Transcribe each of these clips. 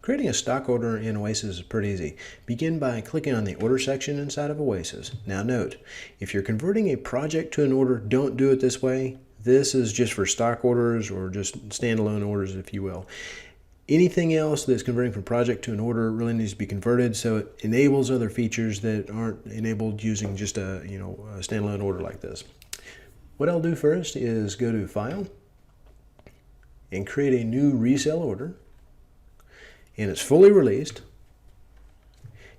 Creating a stock order in Oasis is pretty easy. Begin by clicking on the order section inside of Oasis. Now note, if you're converting a project to an order, don't do it this way. This is just for stock orders or just standalone orders, if you will. Anything else that's converting from project to an order really needs to be converted so it enables other features that aren't enabled using just a standalone order like this. What I'll do first is go to File and create a new resell order. And it's fully released.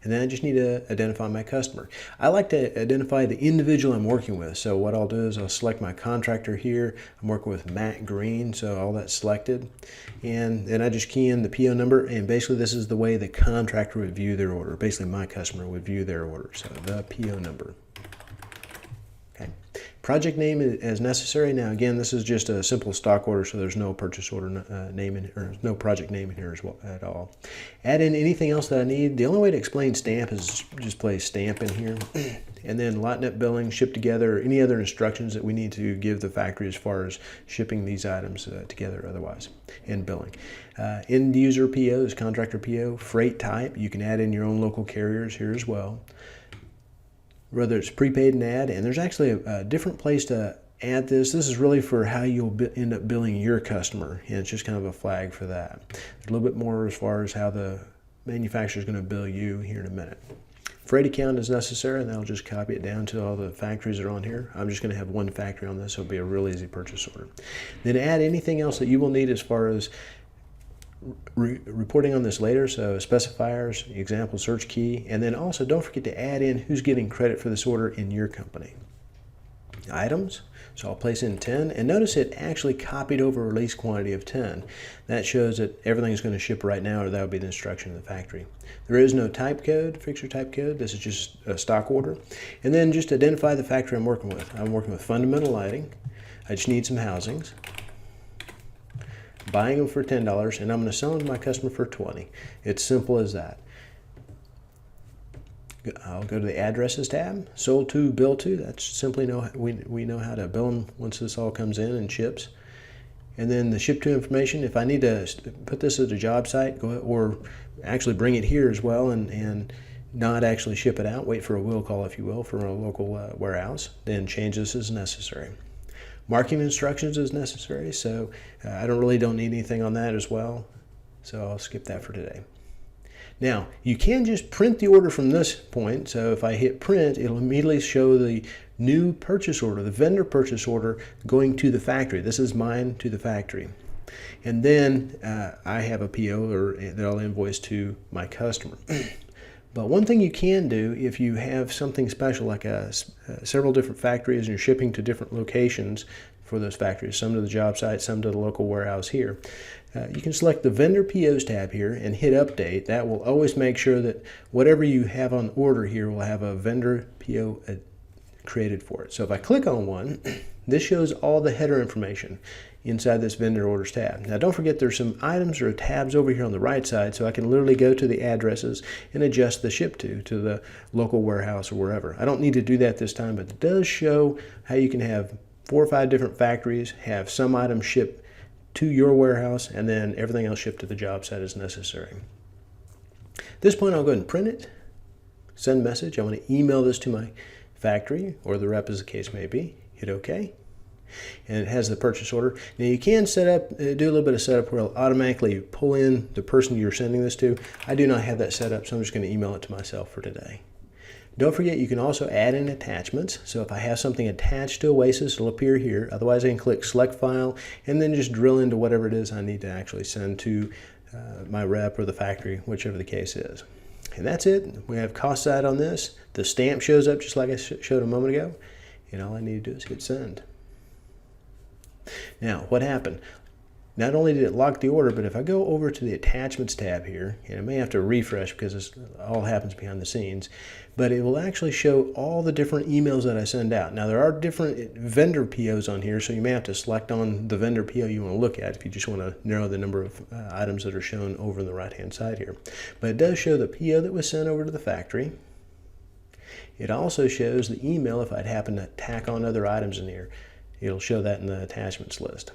And then I just need to identify my customer. I like to identify the individual I'm working with. So what I'll do is I'll select my contractor here. I'm working with Matt Green, so all that's selected. And then I just key in the PO number, and basically this is the way the contractor would view their order. Basically my customer would view their order. So the PO number. Okay. Project name as necessary. Now again, this is just a simple stock order, so there's no purchase order name in, or no project name in here as well at all. Add in anything else that I need. The only way to explain stamp is just place stamp in here, and then lot net billing, ship together, or any other instructions that we need to give the factory as far as shipping these items together otherwise, and billing. End user PO is contractor PO. Freight type, you can add in your own local carriers here as well. Whether it's prepaid and add, and there's actually a different place to add this. This is really for how you'll end up billing your customer, and it's just kind of a flag for that. There's a little bit more as far as how the manufacturer is going to bill you here in a minute. Freight account is necessary, and I'll just copy it down to all the factories that are on here. I'm just going to have one factory on this, so it'll be a real easy purchase order. Then add anything else that you will need as far as reporting on this later, so specifiers, example search key, and then also don't forget to add in who's getting credit for this order in your company. Items, so I'll place in 10, and notice it actually copied over a release quantity of 10. That shows that everything is going to ship right now, or that would be the instruction of the factory. There is no type code, fixture type code. This is just a stock order. And then just identify the factory I'm working with. I'm working with Fundamental Lighting. I just need some housings. Buying them for $10, and I'm going to sell them to my customer for $20. It's simple as that. I'll go to the addresses tab. Sold to, bill to. That's simply we know how to bill them once this all comes in and ships. And then the ship to information. If I need to put this at a job site, go or actually bring it here as well, and not actually ship it out. Wait for a will call, if you will, from a local warehouse. Then change this as necessary. Marking instructions is necessary, so I don't need anything on that as well, so I'll skip that for today. Now, you can just print the order from this point, so if I hit print, it'll immediately show the new purchase order, the vendor purchase order going to the factory. This is mine to the factory. And then I have a PO that I'll invoice to my customer. But one thing you can do if you have something special like several different factories and you're shipping to different locations for those factories, some to the job site, some to the local warehouse here, you can select the Vendor POs tab here and hit Update. That will always make sure that whatever you have on order here will have a Vendor PO created for it. So if I click on one, this shows all the header information inside this vendor orders tab. Now don't forget there's some items or tabs over here on the right side, so I can literally go to the addresses and adjust the ship to the local warehouse or wherever. I don't need to do that this time, but it does show how you can have 4 or 5 different factories, have some items shipped to your warehouse, and then everything else shipped to the job site as necessary. At this point I'll go ahead and print it, send message. I want to email this to my factory or the rep as the case may be. Hit OK. And it has the purchase order. Now you can set up, do a little bit of setup where it'll automatically pull in the person you're sending this to. I do not have that set up, so I'm just going to email it to myself for today. Don't forget you can also add in attachments. So if I have something attached to Oasis, it'll appear here. Otherwise I can click Select File and then just drill into whatever it is I need to actually send to my rep or the factory, whichever the case is. And that's it. We have cost side on this. The stamp shows up just like I showed a moment ago. And all I need to do is hit send. Now, what happened? Not only did it lock the order, but if I go over to the attachments tab here, and I may have to refresh because this all happens behind the scenes, but it will actually show all the different emails that I send out. Now, there are different vendor POs on here, so you may have to select on the vendor PO you want to look at if you just want to narrow the number of items that are shown over on the right-hand side here. But it does show the PO that was sent over to the factory. It also shows the email if I'd happen to tack on other items in here. It'll show that in the attachments list.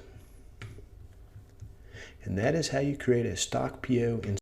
And that is how you create a stock PO in